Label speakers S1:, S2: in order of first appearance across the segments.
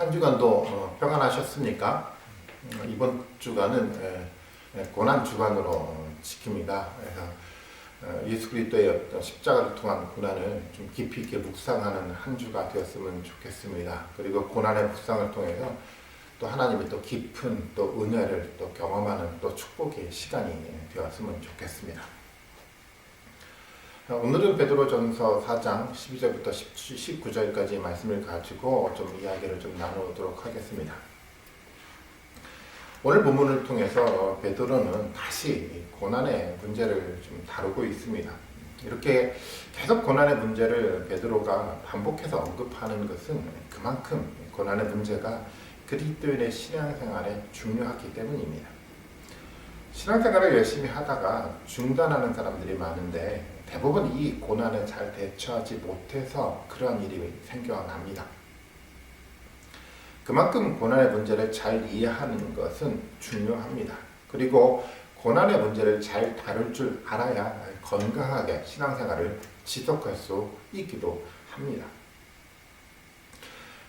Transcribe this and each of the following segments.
S1: 한 주간도 평안하셨습니까? 이번 주간은 고난 주간으로 지킵니다. 그래서 예수 그리스도의 어떤 십자가를 통한 고난을 좀 깊이 있게 묵상하는 한 주가 되었으면 좋겠습니다. 그리고 고난의 묵상을 통해서 또 하나님의 또 깊은 또 은혜를 또 경험하는 또 축복의 시간이 되었으면 좋겠습니다. 오늘은 베드로전서 4장 12절부터 19절까지 말씀을 가지고 좀 이야기를 좀 나누도록 하겠습니다. 오늘 본문을 통해서 베드로는 다시 고난의 문제를 좀 다루고 있습니다. 이렇게 계속 고난의 문제를 베드로가 반복해서 언급하는 것은 그만큼 고난의 문제가 그리스도인의 신앙생활에 중요하기 때문입니다. 신앙생활을 열심히 하다가 중단하는 사람들이 많은데 대부분 이 고난에 잘 대처하지 못해서 그러한 일이 생겨납니다. 그만큼 고난의 문제를 잘 이해하는 것은 중요합니다. 그리고 고난의 문제를 잘 다룰 줄 알아야 건강하게 신앙생활을 지속할 수 있기도 합니다.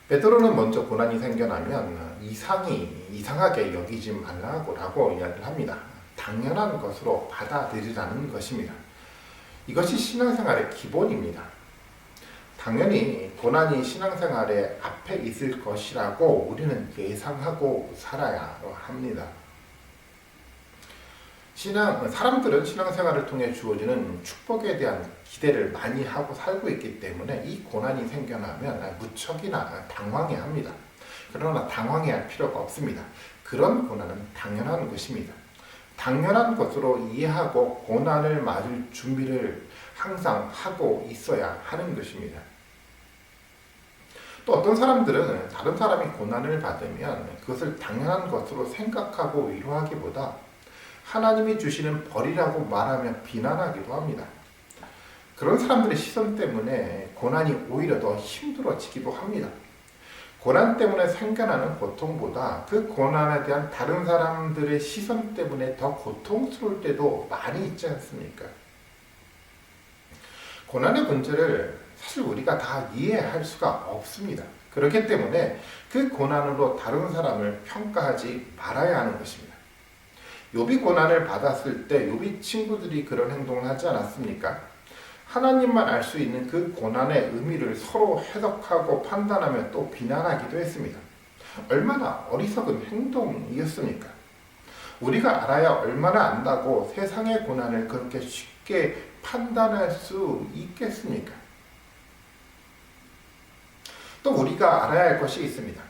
S1: 베드로는 먼저 고난이 생겨나면 이상하게 여기지 말라고 이야기를 합니다. 당연한 것으로 받아들이라는 것입니다. 이것이 신앙생활의 기본입니다. 당연히 고난이 신앙생활의 앞에 있을 것이라고 우리는 예상하고 살아야 합니다. 사람들은 신앙생활을 통해 주어지는 축복에 대한 기대를 많이 하고 살고 있기 때문에 이 고난이 생겨나면 무척이나 당황해합니다. 그러나 당황해할 필요가 없습니다. 그런 고난은 당연한 것입니다. 당연한 것으로 이해하고 고난을 맞을 준비를 항상 하고 있어야 하는 것입니다. 또 어떤 사람들은 다른 사람이 고난을 받으면 그것을 당연한 것으로 생각하고 위로하기보다 하나님이 주시는 벌이라고 말하며 비난하기도 합니다. 그런 사람들의 시선 때문에 고난이 오히려 더 힘들어지기도 합니다. 고난 때문에 생겨나는 고통보다 그 고난에 대한 다른 사람들의 시선 때문에 더 고통스러울 때도 많이 있지 않습니까? 고난의 문제를 사실 우리가 다 이해할 수가 없습니다. 그렇기 때문에 그 고난으로 다른 사람을 평가하지 말아야 하는 것입니다. 욥이 고난을 받았을 때 욥이 친구들이 그런 행동을 하지 않았습니까? 하나님만 알 수 있는 그 고난의 의미를 서로 해석하고 판단하며 또 비난하기도 했습니다. 얼마나 어리석은 행동이었습니까? 우리가 알아야 얼마나 안다고 세상의 고난을 그렇게 쉽게 판단할 수 있겠습니까? 또 우리가 알아야 할 것이 있습니다.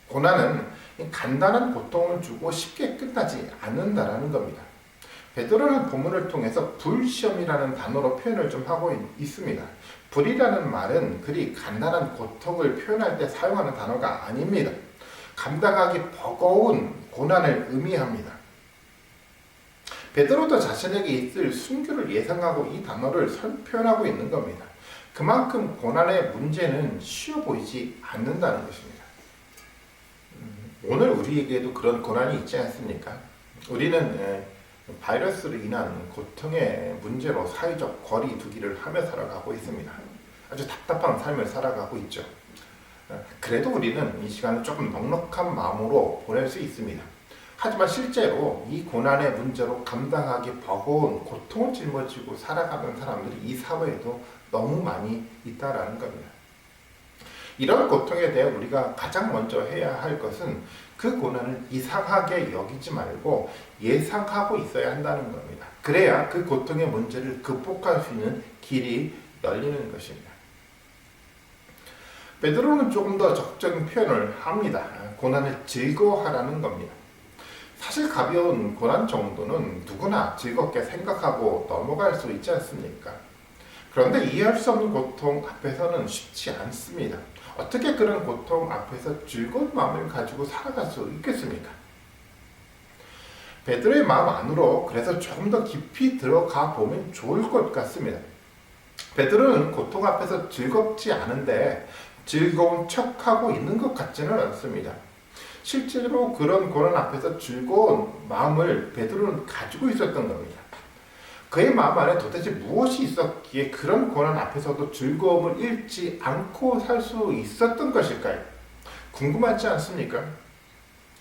S1: 고난은 간단한 고통을 주고 쉽게 끝나지 않는다라는 겁니다. 베드로는 본문을 통해서 불시험이라는 단어로 표현을 좀 하고 있습니다. 불이라는 말은 그리 간단한 고통을 표현할 때 사용하는 단어가 아닙니다. 감당하기 버거운 고난을 의미합니다. 베드로도 자신에게 있을 순교를 예상하고 이 단어를 표현하고 있는 겁니다. 그만큼 고난의 문제는 쉬워 보이지 않는다는 것입니다. 오늘 우리에게도 그런 고난이 있지 않습니까? 우리는 바이러스로 인한 고통의 문제로 사회적 거리 두기를 하며 살아가고 있습니다. 아주 답답한 삶을 살아가고 있죠. 그래도 우리는 이 시간을 조금 넉넉한 마음으로 보낼 수 있습니다. 하지만 실제로 이 고난의 문제로 감당하기 버거운 고통을 짊어지고 살아가는 사람들이 이 사회에도 너무 많이 있다라는 겁니다. 이런 고통에 대해 우리가 가장 먼저 해야 할 것은 그 고난을 이상하게 여기지 말고 예상하고 있어야 한다는 겁니다. 그래야 그 고통의 문제를 극복할 수 있는 길이 열리는 것입니다. 베드로는 조금 더 적절한 표현을 합니다. 고난을 즐거워하라는 겁니다. 사실 가벼운 고난 정도는 누구나 즐겁게 생각하고 넘어갈 수 있지 않습니까? 그런데 이해할 수 없는 고통 앞에서는 쉽지 않습니다. 어떻게 그런 고통 앞에서 즐거운 마음을 가지고 살아갈 수 있겠습니까? 베드로의 마음 안으로 그래서 조금 더 깊이 들어가 보면 좋을 것 같습니다. 베드로는 고통 앞에서 즐겁지 않은데 즐거운 척하고 있는 것 같지는 않습니다. 실제로 그런 고난 앞에서 즐거운 마음을 베드로는 가지고 있었던 겁니다. 그의 마음 안에 도대체 무엇이 있었기에 그런 고난 앞에서도 즐거움을 잃지 않고 살 수 있었던 것일까요? 궁금하지 않습니까?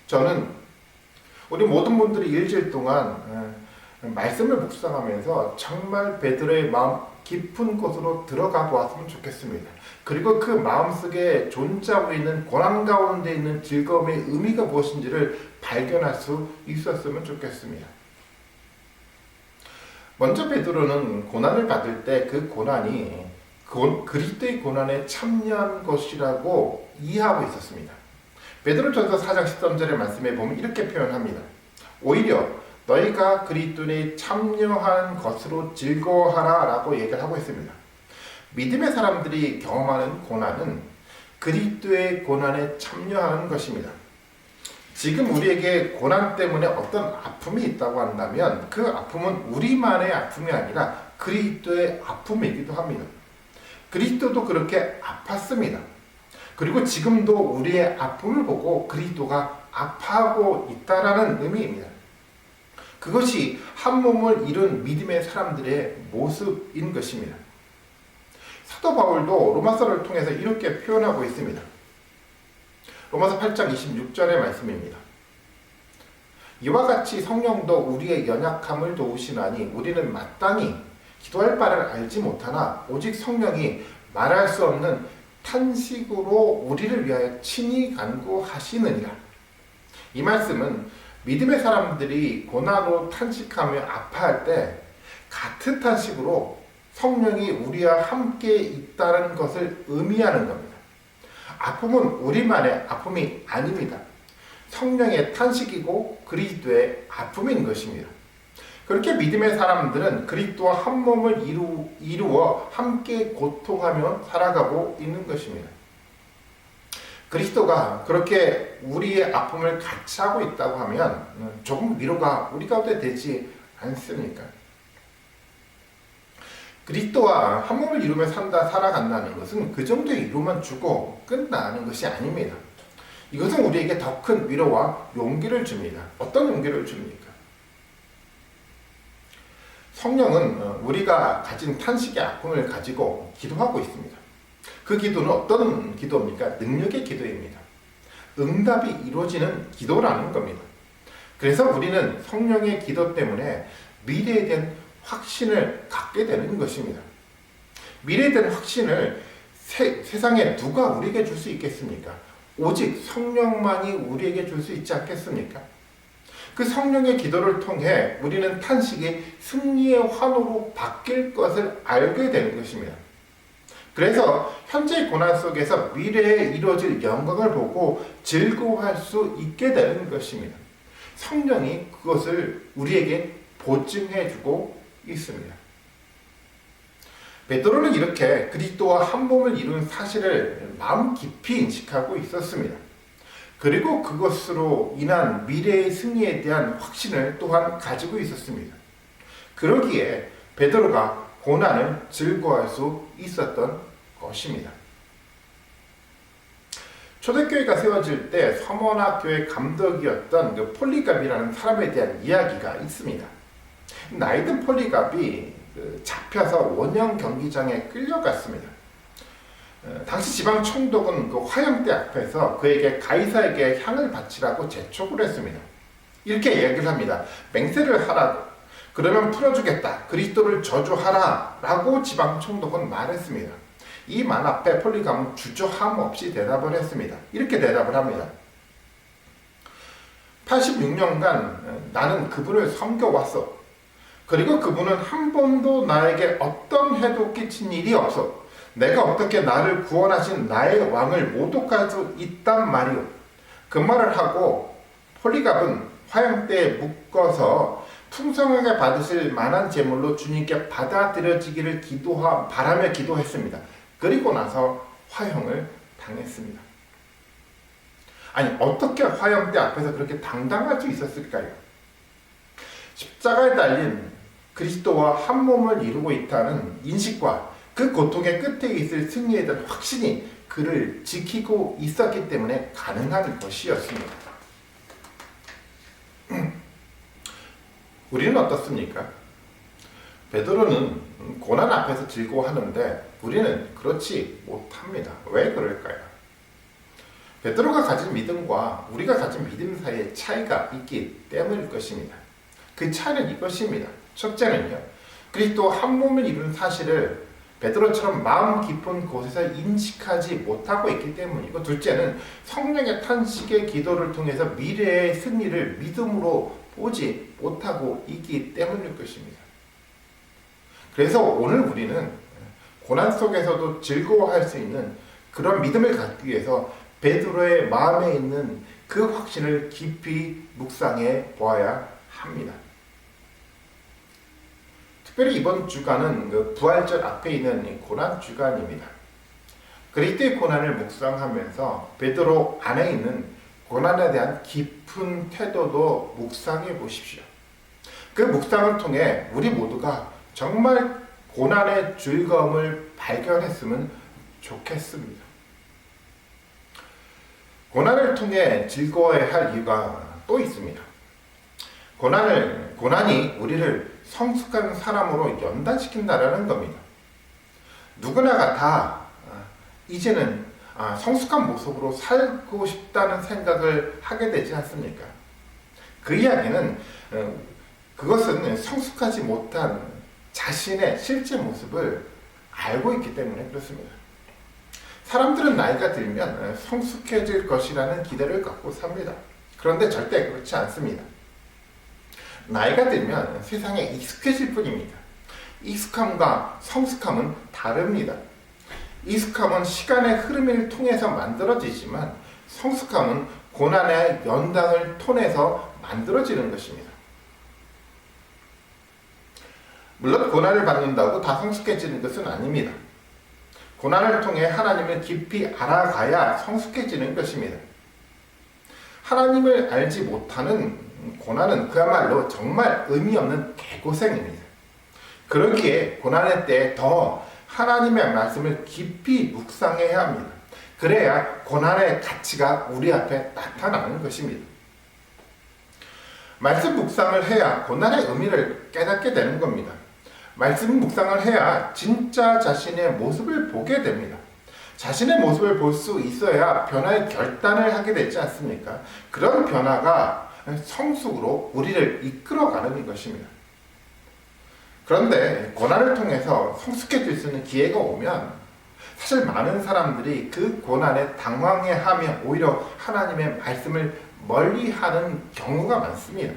S1: 저는 우리 모든 분들이 일주일 동안 말씀을 묵상하면서 정말 베드로의 마음 깊은 곳으로 들어가 보았으면 좋겠습니다. 그리고 그 마음속에 존재하고 있는 고난 가운데 있는 즐거움의 의미가 무엇인지를 발견할 수 있었으면 좋겠습니다. 먼저 베드로는 고난을 받을 때 그 고난이 그리스도의 고난에 참여한 것이라고 이해하고 있었습니다. 베드로전서 4장 13절의 말씀에 보면 이렇게 표현합니다. 오히려 너희가 그리스도에 참여한 것으로 즐거워하라 라고 얘기를 하고 있습니다. 믿음의 사람들이 경험하는 고난은 그리스도의 고난에 참여하는 것입니다. 지금 우리에게 고난 때문에 어떤 아픔이 있다고 한다면 그 아픔은 우리만의 아픔이 아니라 그리스도의 아픔이기도 합니다. 그리스도도 그렇게 아팠습니다. 그리고 지금도 우리의 아픔을 보고 그리스도가 아파하고 있다라는 의미입니다. 그것이 한 몸을 이룬 믿음의 사람들의 모습인 것입니다. 사도 바울도 로마서를 통해서 이렇게 표현하고 있습니다. 로마서 8장 26절의 말씀입니다. 이와 같이 성령도 우리의 연약함을 도우시나니 우리는 마땅히 기도할 바를 알지 못하나 오직 성령이 말할 수 없는 탄식으로 우리를 위하여 친히 간구하시느니라. 이 말씀은 믿음의 사람들이 고난으로 탄식하며 아파할 때 같은 탄식으로 성령이 우리와 함께 있다는 것을 의미하는 겁니다. 아픔은 우리만의 아픔이 아닙니다. 성령의 탄식이고 그리스도의 아픔인 것입니다. 그렇게 믿음의 사람들은 그리스도와 한 몸을 이루어 함께 고통하며 살아가고 있는 것입니다. 그리스도가 그렇게 우리의 아픔을 같이 하고 있다고 하면 조금 위로가 우리 가운데 되지 않습니까? 그리스도와 한 몸을 이루며 살아간다는 것은 그 정도의 위로만 주고 끝나는 것이 아닙니다. 이것은 우리에게 더 큰 위로와 용기를 줍니다. 어떤 용기를 줍니까? 성령은 우리가 가진 탄식의 아픔을 가지고 기도하고 있습니다. 그 기도는 어떤 기도입니까? 능력의 기도입니다. 응답이 이루어지는 기도라는 겁니다. 그래서 우리는 성령의 기도 때문에 미래에 대한 확신을 갖게 되는 것입니다. 미래에 대한 확신을 세상에 누가 우리에게 줄 수 있겠습니까? 오직 성령만이 우리에게 줄 수 있지 않겠습니까? 그 성령의 기도를 통해 우리는 탄식이 승리의 환호로 바뀔 것을 알게 되는 것입니다. 그래서 현재의 고난 속에서 미래에 이루어질 영광을 보고 즐거워할 수 있게 되는 것입니다. 성령이 그것을 우리에게 보증해주고 있습니다. 베드로는 이렇게 그리스도와 한 몸을 이룬 사실을 마음 깊이 인식하고 있었습니다. 그리고 그것으로 인한 미래의 승리에 대한 확신을 또한 가지고 있었습니다. 그러기에 베드로가 고난을 즐거워할 수 있었던 것입니다. 초대교회가 세워질 때 서머나 교회 감독이었던 그 폴리갑이라는 사람에 대한 이야기가 있습니다. 나이든 폴리갑이 잡혀서 원형 경기장에 끌려갔습니다. 당시 지방 총독은 그 화형대 앞에서 그에게 가이사에게 향을 바치라고 재촉을 했습니다. 이렇게 이야기를 합니다. 맹세를 하라고. 그러면 풀어주겠다. 그리스도를 저주하라. 라고 지방 총독은 말했습니다. 이 말 앞에 폴리갑은 주저함 없이 대답을 했습니다. 이렇게 대답을 합니다. 86년간 나는 그분을 섬겨왔어. 그리고 그분은 한 번도 나에게 어떤 해도 끼친 일이 없어. 내가 어떻게 나를 구원하신 나의 왕을 모독할 수 있단 말이오. 그 말을 하고 폴리갑은 화형대에 묶어서 풍성하게 받으실 만한 제물로 주님께 받아들여지기를 바라며 기도했습니다. 그리고 나서 화형을 당했습니다. 아니, 어떻게 화형대 앞에서 그렇게 당당할 수 있었을까요? 십자가에 달린 그리스도와 한 몸을 이루고 있다는 인식과 그 고통의 끝에 있을 승리에 대한 확신이 그를 지키고 있었기 때문에 가능한 것이었습니다. 우리는 어떻습니까? 베드로는 고난 앞에서 즐거워하는데 우리는 그렇지 못합니다. 왜 그럴까요? 베드로가 가진 믿음과 우리가 가진 믿음 사이에 차이가 있기 때문일 것입니다. 그 차이는 이것입니다. 첫째는요, 그리스도 한 몸을 이룬 사실을 베드로처럼 마음 깊은 곳에서 인식하지 못하고 있기 때문이고, 둘째는 성령의 탄식의 기도를 통해서 미래의 승리를 믿음으로 보지 못하고 있기 때문일 것입니다. 그래서 오늘 우리는 고난 속에서도 즐거워할 수 있는 그런 믿음을 갖기 위해서 베드로의 마음에 있는 그 확신을 깊이 묵상해 보아야 합니다. 특별히 이번 주간은 그 부활절 앞에 있는 고난 주간입니다. 그리스도의 고난을 묵상하면서 베드로 안에 있는 고난에 대한 깊은 태도도 묵상해 보십시오. 그 묵상을 통해 우리 모두가 정말 고난의 즐거움을 발견했으면 좋겠습니다. 고난을 통해 즐거워야 할 이유가 또 있습니다. 고난이 우리를 성숙한 사람으로 연단시킨다라는 겁니다. 누구나가 다 이제는 성숙한 모습으로 살고 싶다는 생각을 하게 되지 않습니까? 그 이야기는 그것은 성숙하지 못한 자신의 실제 모습을 알고 있기 때문에 그렇습니다. 사람들은 나이가 들면 성숙해질 것이라는 기대를 갖고 삽니다. 그런데 절대 그렇지 않습니다. 나이가 들면 세상에 익숙해질 뿐입니다. 익숙함과 성숙함은 다릅니다. 익숙함은 시간의 흐름을 통해서 만들어지지만 성숙함은 고난의 연단을 통해서 만들어지는 것입니다. 물론 고난을 받는다고 다 성숙해지는 것은 아닙니다. 고난을 통해 하나님을 깊이 알아가야 성숙해지는 것입니다. 하나님을 알지 못하는 고난은 그야말로 정말 의미 없는 개고생입니다. 그러기에 고난의 때에 더 하나님의 말씀을 깊이 묵상해야 합니다. 그래야 고난의 가치가 우리 앞에 나타나는 것입니다. 말씀 묵상을 해야 고난의 의미를 깨닫게 되는 겁니다. 말씀 묵상을 해야 진짜 자신의 모습을 보게 됩니다. 자신의 모습을 볼 수 있어야 변화의 결단을 하게 되지 않습니까? 그런 변화가 성숙으로 우리를 이끌어가는 것입니다. 그런데 고난을 통해서 성숙해질 수 있는 기회가 오면 사실 많은 사람들이 그 고난에 당황해하며 오히려 하나님의 말씀을 멀리하는 경우가 많습니다.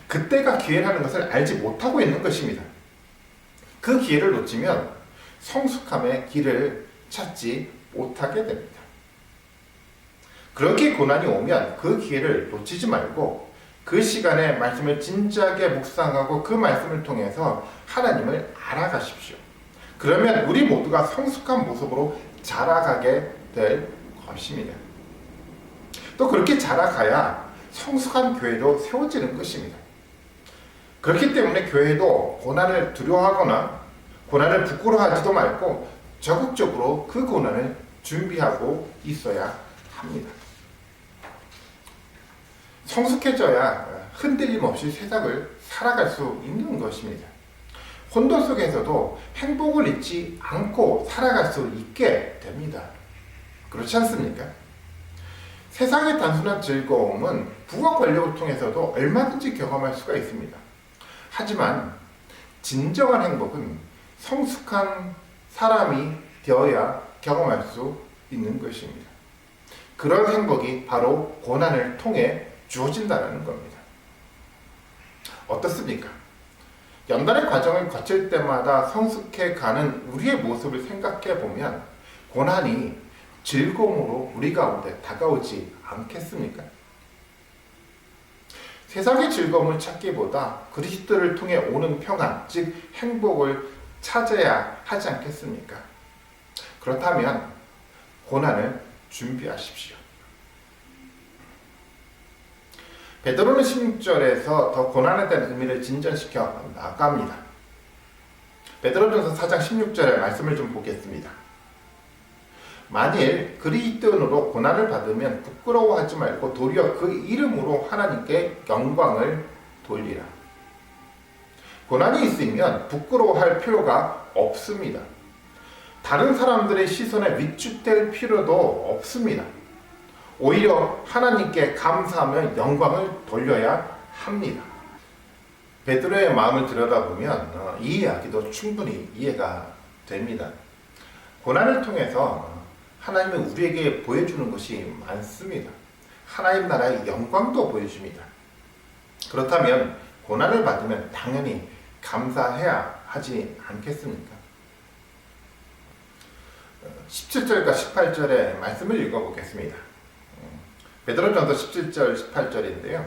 S1: 그때가 기회라는 것을 알지 못하고 있는 것입니다. 그 기회를 놓치면 성숙함의 길을 찾지 못하게 됩니다. 그렇게 고난이 오면 그 기회를 놓치지 말고 그 시간에 말씀을 진지하게 묵상하고 그 말씀을 통해서 하나님을 알아가십시오. 그러면 우리 모두가 성숙한 모습으로 자라가게 될 것입니다. 또 그렇게 자라가야 성숙한 교회도 세워지는 것입니다. 그렇기 때문에 교회도 고난을 두려워하거나 고난을 부끄러워하지도 말고 적극적으로 그 고난을 준비하고 있어야 합니다. 성숙해져야 흔들림 없이 세상을 살아갈 수 있는 것입니다. 혼돈 속에서도 행복을 잊지 않고 살아갈 수 있게 됩니다. 그렇지 않습니까? 세상의 단순한 즐거움은 부와 권력을 통해서도 얼마든지 경험할 수가 있습니다. 하지만 진정한 행복은 성숙한 사람이 되어야 경험할 수 있는 것입니다. 그런 행복이 바로 고난을 통해 주어진다는 겁니다. 어떻습니까? 연단의 과정을 거칠 때마다 성숙해가는 우리의 모습을 생각해 보면 고난이 즐거움으로 우리 가운데 다가오지 않겠습니까? 세상의 즐거움을 찾기보다 그리스도를 통해 오는 평안, 즉 행복을 찾아야 하지 않겠습니까? 그렇다면 고난을 준비하십시오. 베드로는 16절에서 더 고난에 대한 의미를 진전시켜 나갑니다. 베드로전서 4장 16절의 말씀을 좀 보겠습니다. 만일 그리스도인으로 고난을 받으면 부끄러워하지 말고 도리어 그 이름으로 하나님께 영광을 돌리라. 고난이 있으면 부끄러워할 필요가 없습니다. 다른 사람들의 시선에 위축될 필요도 없습니다. 오히려 하나님께 감사하며 영광을 돌려야 합니다. 베드로의 마음을 들여다보면 이 이야기도 충분히 이해가 됩니다. 고난을 통해서 하나님은 우리에게 보여주는 것이 많습니다. 하나님 나라의 영광도 보여줍니다. 그렇다면 고난을 받으면 당연히 감사해야 하지 않겠습니까? 17절과 18절의 말씀을 읽어보겠습니다. 베드로전서 17절 18절인데요.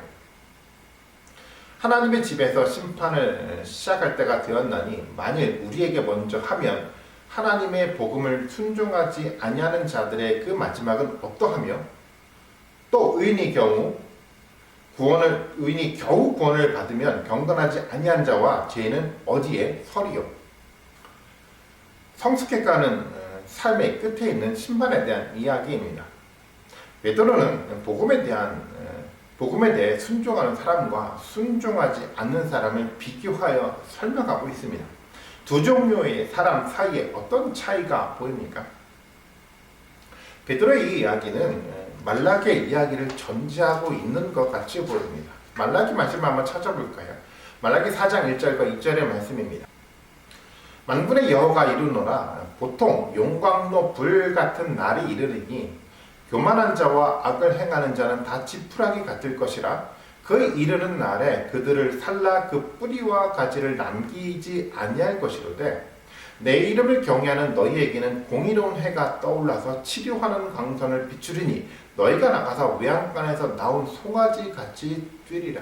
S1: 하나님의 집에서 심판을 시작할 때가 되었나니 만일 우리에게 먼저 하면 하나님의 복음을 순종하지 아니하는 자들의 그 마지막은 어떠하며 또 의인이 겨우 구원을 받으면 경건하지 아니한 자와 죄인은 어디에 서리요. 성숙해가는 삶의 끝에 있는 심판에 대한 이야기입니다. 베드로는 복음에 대해 순종하는 사람과 순종하지 않는 사람을 비교하여 설명하고 있습니다. 두 종류의 사람 사이에 어떤 차이가 보입니까? 베드로의 이 이야기는 말라기의 이야기를 전제하고 있는 것 같이 보입니다. 말라기 말씀을 한번 찾아볼까요? 말라기 4장 1절과 2절의 말씀입니다. 만군의 여호가 이르노라 보통 용광로 불 같은 날이 이르리니 교만한 자와 악을 행하는 자는 다 지푸라기 같을 것이라 그 이르는 날에 그들을 살라 그 뿌리와 가지를 남기지 아니할 것이로되 내 이름을 경외하는 너희에게는 공의로운 해가 떠올라서 치료하는 광선을 비추리니 너희가 나가서 외양간에서 나온 송아지 같이 뛰리라.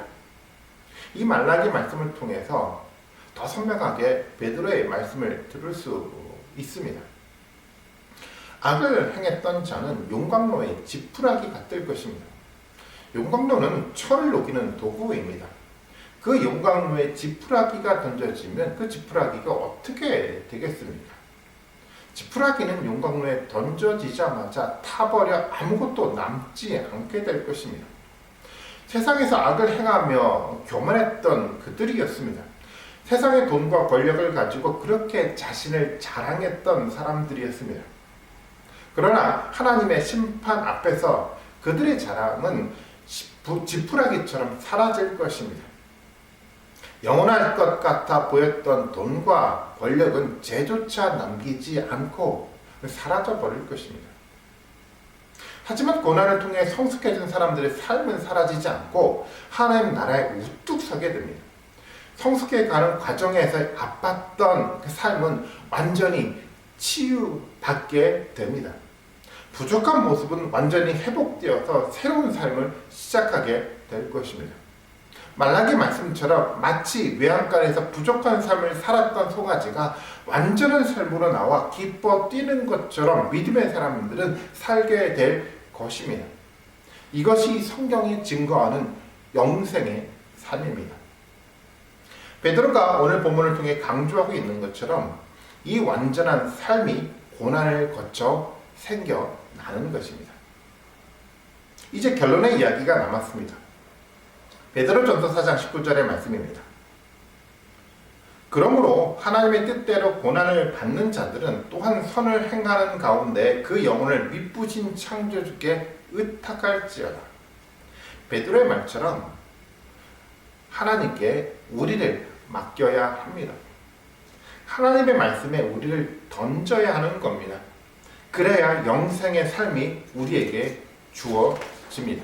S1: 이 말라기 말씀을 통해서 더 선명하게 베드로의 말씀을 들을 수 있습니다. 악을 행했던 자는 용광로의 지푸라기 같을 것입니다. 용광로는 철을 녹이는 도구입니다. 그 용광로에 지푸라기가 던져지면 그 지푸라기가 어떻게 되겠습니까? 지푸라기는 용광로에 던져지자마자 타버려 아무것도 남지 않게 될 것입니다. 세상에서 악을 행하며 교만했던 그들이었습니다. 세상의 돈과 권력을 가지고 그렇게 자신을 자랑했던 사람들이었습니다. 그러나 하나님의 심판 앞에서 그들의 자랑은 지푸라기처럼 사라질 것입니다. 영원할 것 같아 보였던 돈과 권력은 죄조차 남기지 않고 사라져 버릴 것입니다. 하지만 고난을 통해 성숙해진 사람들의 삶은 사라지지 않고 하나님 나라에 우뚝 서게 됩니다. 성숙해가는 과정에서 아팠던 그 삶은 완전히 치유받게 됩니다. 부족한 모습은 완전히 회복되어서 새로운 삶을 시작하게 될 것입니다. 말라기 말씀처럼 마치 외양간에서 부족한 삶을 살았던 송아지가 완전한 삶으로 나와 기뻐 뛰는 것처럼 믿음의 사람들은 살게 될 것입니다. 이것이 성경이 증거하는 영생의 삶입니다. 베드로가 오늘 본문을 통해 강조하고 있는 것처럼 이 완전한 삶이 고난을 거쳐 생겨나는 것입니다. 이제 결론의 이야기가 남았습니다. 베드로전서 4장 19절의 말씀입니다. 그러므로 하나님의 뜻대로 고난을 받는 자들은 또한 선을 행하는 가운데 그 영혼을 미쁘신 창조주께 의탁할지어다. 베드로의 말처럼 하나님께 우리를 맡겨야 합니다. 하나님의 말씀에 우리를 던져야 하는 겁니다. 그래야 영생의 삶이 우리에게 주어집니다.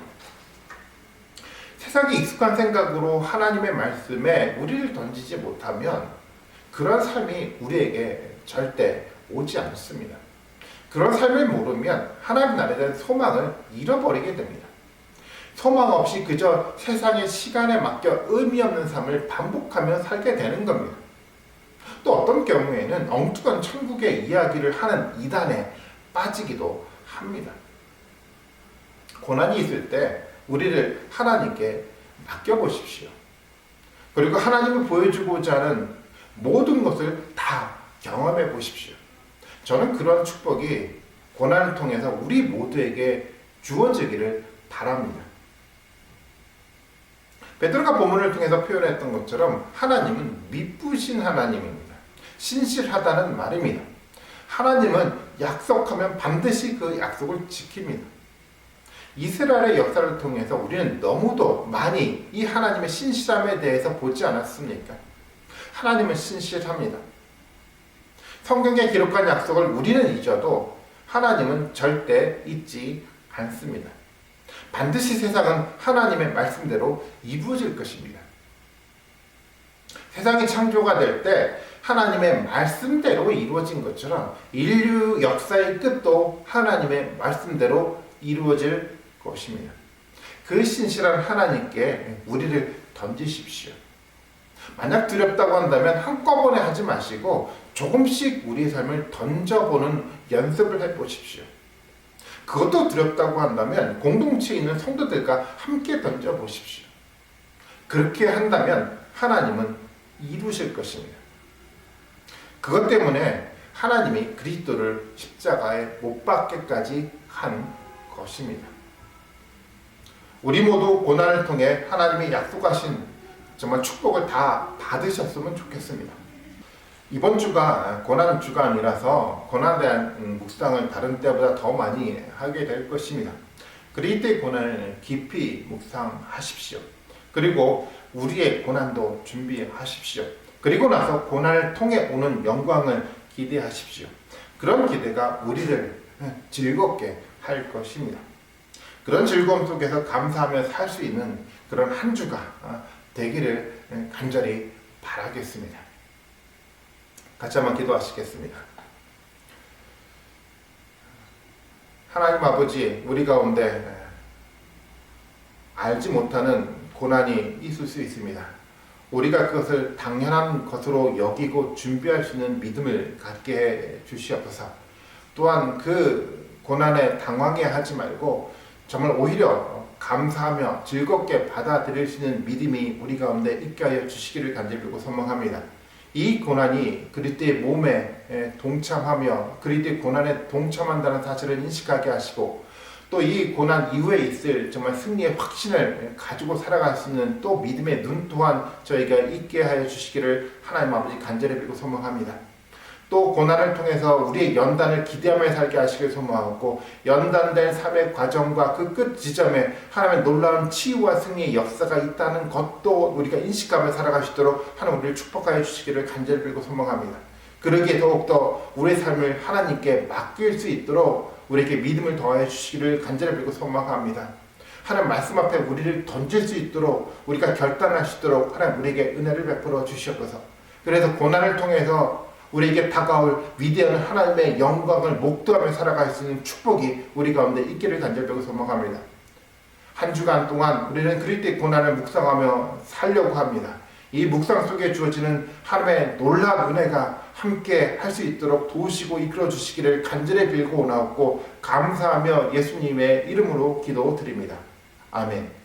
S1: 세상에 익숙한 생각으로 하나님의 말씀에 우리를 던지지 못하면 그런 삶이 우리에게 절대 오지 않습니다. 그런 삶을 모르면 하나님 나라에 대한 소망을 잃어버리게 됩니다. 소망 없이 그저 세상의 시간에 맡겨 의미 없는 삶을 반복하며 살게 되는 겁니다. 또 어떤 경우에는 엉뚱한 천국의 이야기를 하는 이단에 빠지기도 합니다. 고난이 있을 때 우리를 하나님께 맡겨보십시오. 그리고 하나님이 보여주고자 하는 모든 것을 다 경험해 보십시오. 저는 그런 축복이 고난을 통해서 우리 모두에게 주어지기를 바랍니다. 베드로가 본문을 통해서 표현했던 것처럼 하나님은 미쁘신 하나님입니다. 신실하다는 말입니다. 하나님은 약속하면 반드시 그 약속을 지킵니다. 이스라엘의 역사를 통해서 우리는 너무도 많이 이 하나님의 신실함에 대해서 보지 않았습니까? 하나님은 신실합니다. 성경에 기록한 약속을 우리는 잊어도 하나님은 절대 잊지 않습니다. 반드시 세상은 하나님의 말씀대로 이루어질 것입니다. 세상이 창조가 될 때 하나님의 말씀대로 이루어진 것처럼 인류 역사의 끝도 하나님의 말씀대로 이루어질 것입니다. 그 신실한 하나님께 우리를 던지십시오. 만약 두렵다고 한다면 한꺼번에 하지 마시고 조금씩 우리의 삶을 던져보는 연습을 해보십시오. 그것도 두렵다고 한다면 공동체에 있는 성도들과 함께 던져보십시오. 그렇게 한다면 하나님은 이루실 것입니다. 그것 때문에 하나님이 그리스도를 십자가에 못 박게까지 한 것입니다. 우리 모두 고난을 통해 하나님이 약속하신 정말 축복을 다 받으셨으면 좋겠습니다. 이번 주가 고난 주가 아니라서 고난에 대한 묵상을 다른 때보다 더 많이 하게 될 것입니다. 그리스도의 고난을 깊이 묵상하십시오. 그리고 우리의 고난도 준비하십시오. 그리고 나서 고난을 통해 오는 영광을 기대하십시오. 그런 기대가 우리를 즐겁게 할 것입니다. 그런 즐거움 속에서 감사하며 살 수 있는 그런 한 주가 되기를 간절히 바라겠습니다. 같이 한번 기도하시겠습니다. 하나님 아버지, 우리 가운데 알지 못하는 고난이 있을 수 있습니다. 우리가 그것을 당연한 것으로 여기고 준비할 수 있는 믿음을 갖게 해 주시옵소서. 또한 그 고난에 당황해하지 말고 정말 오히려 감사하며 즐겁게 받아들일 수 있는 믿음이 우리 가운데 있게 하여 주시기를 간절히 빌고 소망합니다. 이 고난이 그리스도의 몸에 동참하며 그리스도의 고난에 동참한다는 사실을 인식하게 하시고 또 이 고난 이후에 있을 정말 승리의 확신을 가지고 살아갈 수 있는 또 믿음의 눈 또한 저희가 있게 하여 주시기를 하나님 아버지 간절히 빌고 소망합니다. 또 고난을 통해서 우리의 연단을 기대하며 살게 하시길 소망하고 연단된 삶의 과정과 그 끝 지점에 하나님의 놀라운 치유와 승리의 역사가 있다는 것도 우리가 인식하며 살아가시도록 하나님 우리를 축복하여 주시기를 간절히 빌고 소망합니다. 그러기에 더욱더 우리의 삶을 하나님께 맡길 수 있도록 우리에게 믿음을 더하여 주시기를 간절히 빌고 소망합니다. 하나님 말씀 앞에 우리를 던질 수 있도록 우리가 결단할 수 있도록 하나님 우리에게 은혜를 베풀어 주시옵소서. 그래서 고난을 통해서 우리에게 다가올 위대한 하나님의 영광을 목도하며 살아갈 수 있는 축복이 우리 가운데 있기를 간절히 빌고 소망합니다. 한 주간 동안 우리는 그리스도의 고난을 묵상하며 살려고 합니다. 이 묵상 속에 주어지는 하나님의 놀라운 은혜가 함께 할 수 있도록 도우시고 이끌어 주시기를 간절히 빌고 나옵고 감사하며 예수님의 이름으로 기도드립니다. 아멘.